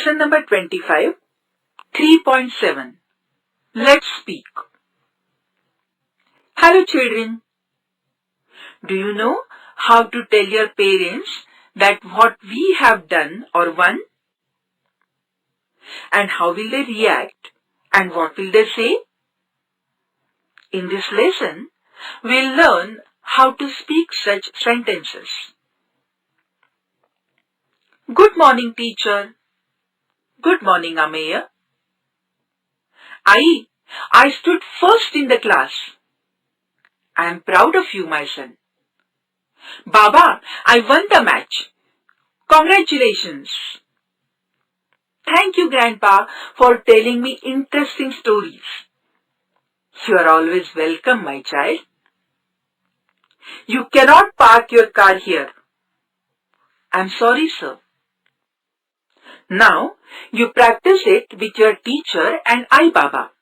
Lesson number 25, 3.7. Let's speak. Hello children. Do you know how to tell your parents that what we have done or won? And how will they react? And what will they say? In this lesson, we'll learn how to speak such sentences. Good morning, teacher. Good morning, Ameya. I stood first in the class. I am proud of you, my son. Baba, I won the match. Congratulations. Thank you, Grandpa, for telling me interesting stories. You are always welcome, my child. You cannot park your car here. I am sorry, sir. Now, you practice it with your teacher and I, Baba.